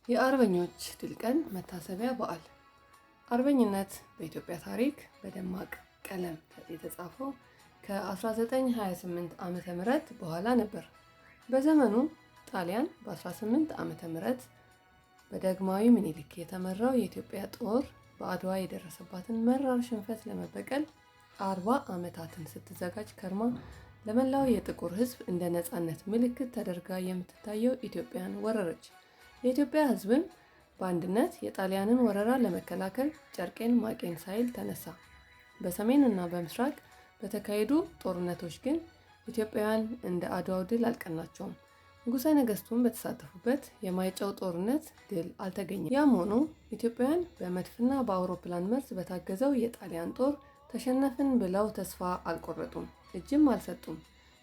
የአርበኞች ድል ቀን መታሰቢያ በዓል። አርበኝነት በኢትዮጵያ ታሪክ በደማቅ ቀለም የተጻፈው ከ1928 ዓመተ ምህረት በኋላ ነበር። በዘመኑ ጣሊያን በ18 ዓመተ ምህረት በዳግማዊ ምኒልክ የተመራው የኢትዮጵያ ጦር በአድዋ የደረሰባትን መራር ሽንፈት ለመበቀል 40 ዓመታትን ስትዘጋጅ ከርማ ለመላው የጥቁር ሕዝብ እንደ ነፃነት ምልክት ተደርጋ የምትታየው ኢትዮጵያን ወረረች። የኢትዮጵያ ሕዝብም በአንድነት የጣሊያንን ወረራ ለመከላከል ጨርቄን ማቄን ሳይል ተነሳ። በሰሜን እና በምስራቅ በተካሄዱ ጦርነቶች ግን ኢትዮጵያውያን እንደ አድዋው ድል አልቀናቸውም። ንጉሠ ነገሥቱም በተሳተፉበት የማይጨው ጦርነት ድል አልተገኘም። ያም ሆኖ ኢትዮጵያውያን በመድፍና በአውሮፕላን መርዝ በታገዘው የጣሊያን ጦር ተሸነፍን ብለው ተስፋ አልቆረጡም፣ እጅም አልሰጡም።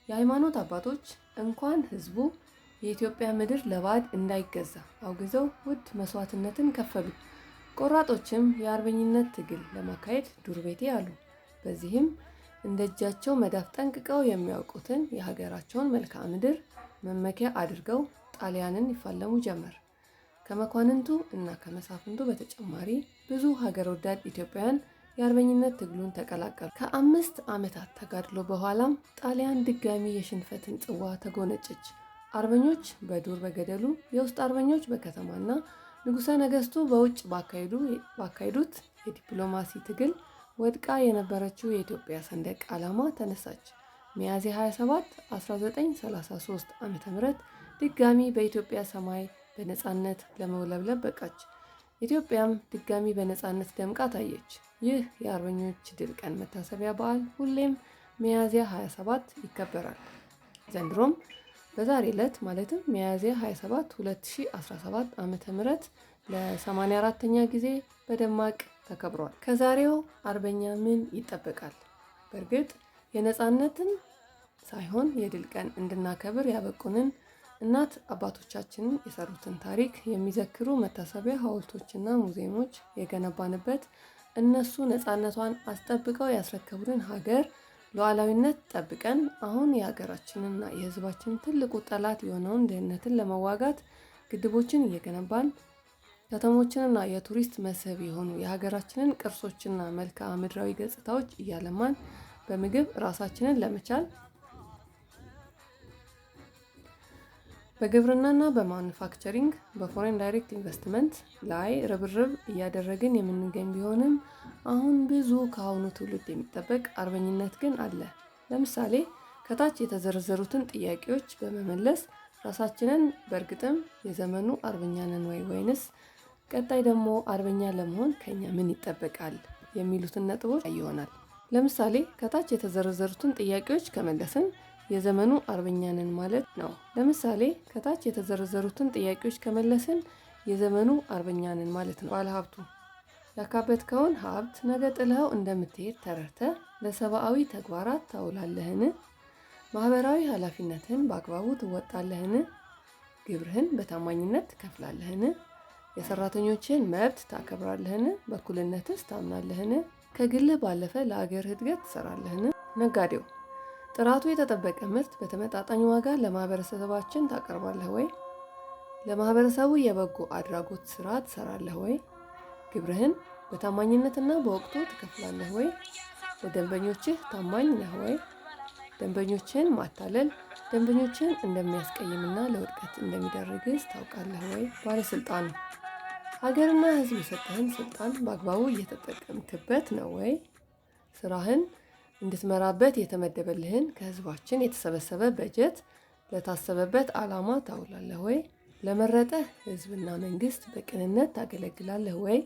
የሃይማኖት አባቶች እንኳን ሕዝቡ የኢትዮጵያ ምድር ለባዕድ እንዳይገዛ አውግዘው ውድ መስዋዕትነትን ከፈሉ። ቆራጦችም የአርበኝነት ትግል ለማካሄድ ዱር ቤቴ አሉ። በዚህም እንደ እጃቸው መዳፍ ጠንቅቀው የሚያውቁትን የሀገራቸውን መልክዓ ምድር መመኪያ አድርገው ጣሊያንን ይፋለሙ ጀመር። ከመኳንንቱ እና ከመሳፍንቱ በተጨማሪ ብዙ ሀገር ወዳድ ኢትዮጵያውያን የአርበኝነት ትግሉን ተቀላቀሉ። ከ5 ዓመታት ተጋድሎ በኋላም ጣሊያን ድጋሚ የሽንፈትን ጽዋ ተጎነጨች። አርበኞች በዱር በገደሉ፣ የውስጥ አርበኞች በከተማና ንጉሠ ነገሥቱ በውጭ ባካሄዱት የዲፕሎማሲ ትግል ወድቃ የነበረችው የኢትዮጵያ ሰንደቅ ዓላማ ተነሳች። ሚያዝያ 27 1933 ዓ.ም ድጋሚ በኢትዮጵያ ሰማይ በነፃነት ለመውለብለብ በቃች። ኢትዮጵያም ድጋሚ በነፃነት ደምቃ ታየች። ይህ የአርበኞች ድል ቀን መታሰቢያ በዓል ሁሌም ሚያዝያ 27 ይከበራል። ዘንድሮም በዛሬ ዕለት ማለትም ሚያዝያ 27 2017 ዓ.ም ለ84ኛ ጊዜ በደማቅ ተከብሯል። ከዛሬው አርበኛ ምን ይጠበቃል? በእርግጥ የነፃነትን ሳይሆን የድል ቀን እንድናከብር ያበቁንን እናት አባቶቻችንን የሰሩትን ታሪክ የሚዘክሩ መታሰቢያ ሐውልቶችና ሙዚየሞች የገነባንበት፣ እነሱ ነፃነቷን አስጠብቀው ያስረከቡንን ሀገር ሉዓላዊነት ጠብቀን አሁን የሀገራችንና የሕዝባችን ትልቁ ጠላት የሆነውን ድህነትን ለመዋጋት ግድቦችን እየገነባን ከተሞችንና የቱሪስት መስህብ የሆኑ የሀገራችንን ቅርሶችና መልክዓ ምድራዊ ገጽታዎች እያለማን በምግብ ራሳችንን ለመቻል በግብርናና በማኑፋክቸሪንግ በፎሬን ዳይሬክት ኢንቨስትመንት ላይ ርብርብ እያደረግን የምንገኝ ቢሆንም አሁን ብዙ ከአሁኑ ትውልድ የሚጠበቅ አርበኝነት ግን አለ። ለምሳሌ ከታች የተዘረዘሩትን ጥያቄዎች በመመለስ ራሳችንን በእርግጥም የዘመኑ አርበኛ ነን ወይንስ ቀጣይ ደግሞ አርበኛ ለመሆን ከኛ ምን ይጠበቃል የሚሉትን ነጥቦች ይሆናል። ለምሳሌ ከታች የተዘረዘሩትን ጥያቄዎች ከመለስን የዘመኑ አርበኛ ነን ማለት ነው። ለምሳሌ ከታች የተዘረዘሩትን ጥያቄዎች ከመለስን የዘመኑ አርበኛ ነን ማለት ነው። ባለሀብቱ ያካበትከውን ሀብት ነገ ጥለኸው እንደምትሄድ ተረድተህ ለሰብአዊ ተግባራት ታውላለህን? ማህበራዊ ኃላፊነትህን በአግባቡ ትወጣለህን? ግብርህን በታማኝነት ትከፍላለህን? የሰራተኞችን መብት ታከብራለህን? በእኩልነትስ ታምናለህን? ከግልህ ባለፈ ለአገር እድገት ትሰራለህን? ነጋዴው ጥራቱ የተጠበቀ ምርት በተመጣጣኝ ዋጋ ለማህበረሰባችን ታቀርባለህ ወይ? ለማህበረሰቡ የበጎ አድራጎት ስራ ትሰራለህ ወይ? ግብርህን በታማኝነትና በወቅቱ ትከፍላለህ ወይ? ለደንበኞችህ ታማኝ ነህ ወይ? ደንበኞችን ማታለል ደንበኞችን እንደሚያስቀይምና ለውድቀት እንደሚዳርግስ ታውቃለህ ወይ? ባለስልጣኑ ሀገርና ሕዝብ የሰጠህን ስልጣን በአግባቡ እየተጠቀምክበት ነው ወይ? ስራህን እንድትመራበት የተመደበልህን ከህዝባችን የተሰበሰበ በጀት ለታሰበበት ዓላማ ታውላለህ ወይ? ለመረጠህ ህዝብና መንግስት በቅንነት ታገለግላለህ ወይ?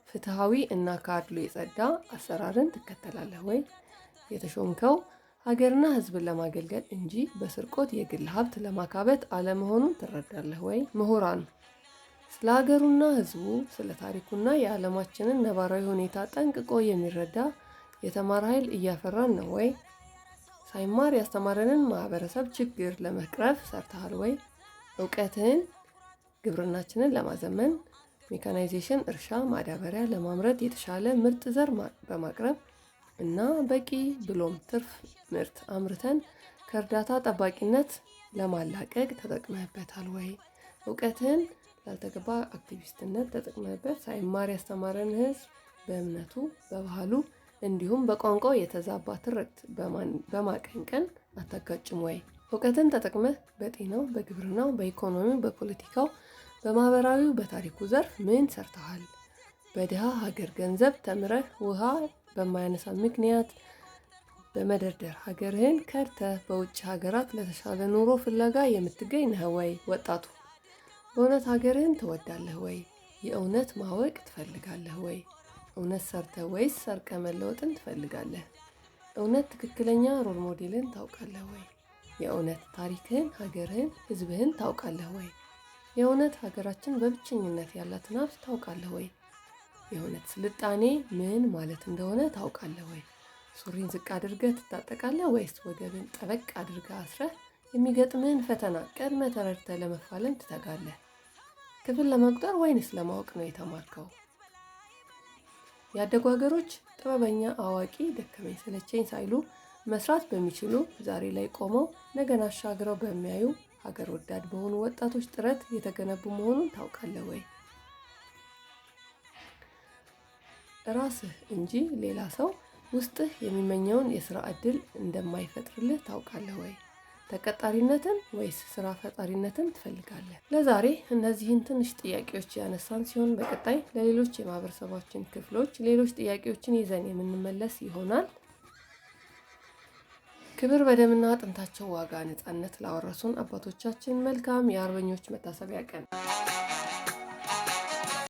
ፍትሃዊ እና ከአድሎ የጸዳ አሰራርን ትከተላለህ ወይ? የተሾምከው ሀገርና ህዝብን ለማገልገል እንጂ በስርቆት የግል ሀብት ለማካበት አለመሆኑን ትረዳለህ ወይ? ምሁራን ስለ ሀገሩና ህዝቡ ስለ ታሪኩና የዓለማችንን ነባራዊ ሁኔታ ጠንቅቆ የሚረዳ የተማረ ኃይል እያፈራን ነው ወይ? ሳይማር ያስተማረንን ማህበረሰብ ችግር ለመቅረፍ ሰርተሃል ወይ? እውቀትህን ግብርናችንን ለማዘመን ሜካናይዜሽን፣ እርሻ፣ ማዳበሪያ ለማምረት የተሻለ ምርጥ ዘር በማቅረብ እና በቂ ብሎም ትርፍ ምርት አምርተን ከእርዳታ ጠባቂነት ለማላቀቅ ተጠቅመህበታል ወይ? እውቀትህን ላልተገባ አክቲቪስትነት ተጠቅመበት ሳይማር ያስተማረን ህዝብ በእምነቱ፣ በባህሉ እንዲሁም በቋንቋው የተዛባ ትርክት በማቀንቀን አታጋጭም ወይ? እውቀትን ተጠቅመህ በጤናው፣ በግብርናው፣ በኢኮኖሚው፣ በፖለቲካው፣ በማህበራዊው፣ በታሪኩ ዘርፍ ምን ሰርተሃል? በድሃ ሀገር ገንዘብ ተምረህ ውሃ በማያነሳ ምክንያት በመደርደር ሀገርህን ከድተህ በውጭ ሀገራት ለተሻለ ኑሮ ፍለጋ የምትገኝ ነህ ወይ? ወጣቱ በእውነት ሀገርህን ትወዳለህ ወይ? የእውነት ማወቅ ትፈልጋለህ ወይ? እውነት ሰርተህ ወይስ ሰርቀ መለወጥን ትፈልጋለህ? እውነት ትክክለኛ ሮል ሞዴልን ታውቃለህ ወይ? የእውነት ታሪክህን፣ ሀገርህን፣ ህዝብህን ታውቃለህ ወይ? የእውነት ሀገራችን በብቸኝነት ያላትን ሀብት ታውቃለህ ወይ? የእውነት ስልጣኔ ምን ማለት እንደሆነ ታውቃለህ ወይ? ሱሪን ዝቅ አድርገህ ትታጠቃለህ ወይስ ወገብን ጠበቅ አድርገህ አስረህ የሚገጥምህን ፈተና ቀድመህ ተረድተህ ለመፋለም ትተጋለህ? ክፍል ለመቁጠር ወይንስ ለማወቅ ነው የተማርከው? ያደጉ ሀገሮች ጥበበኛ፣ አዋቂ፣ ደከመኝ ሰለቸኝ ሳይሉ መስራት በሚችሉ ዛሬ ላይ ቆመው ነገን አሻግረው በሚያዩ ሀገር ወዳድ በሆኑ ወጣቶች ጥረት የተገነቡ መሆኑን ታውቃለህ ወይ? ራስህ እንጂ ሌላ ሰው ውስጥህ የሚመኘውን የስራ ዕድል እንደማይፈጥርልህ ታውቃለህ ወይ? ተቀጣሪነትን ወይስ ስራ ፈጣሪነትን ትፈልጋለህ? ለዛሬ እነዚህን ትንሽ ጥያቄዎች ያነሳን ሲሆን በቀጣይ ለሌሎች የማህበረሰባችን ክፍሎች ሌሎች ጥያቄዎችን ይዘን የምንመለስ ይሆናል። ክብር በደምና አጥንታቸው ዋጋ ነፃነት ላወረሱን አባቶቻችን መልካም የአርበኞች መታሰቢያ ቀን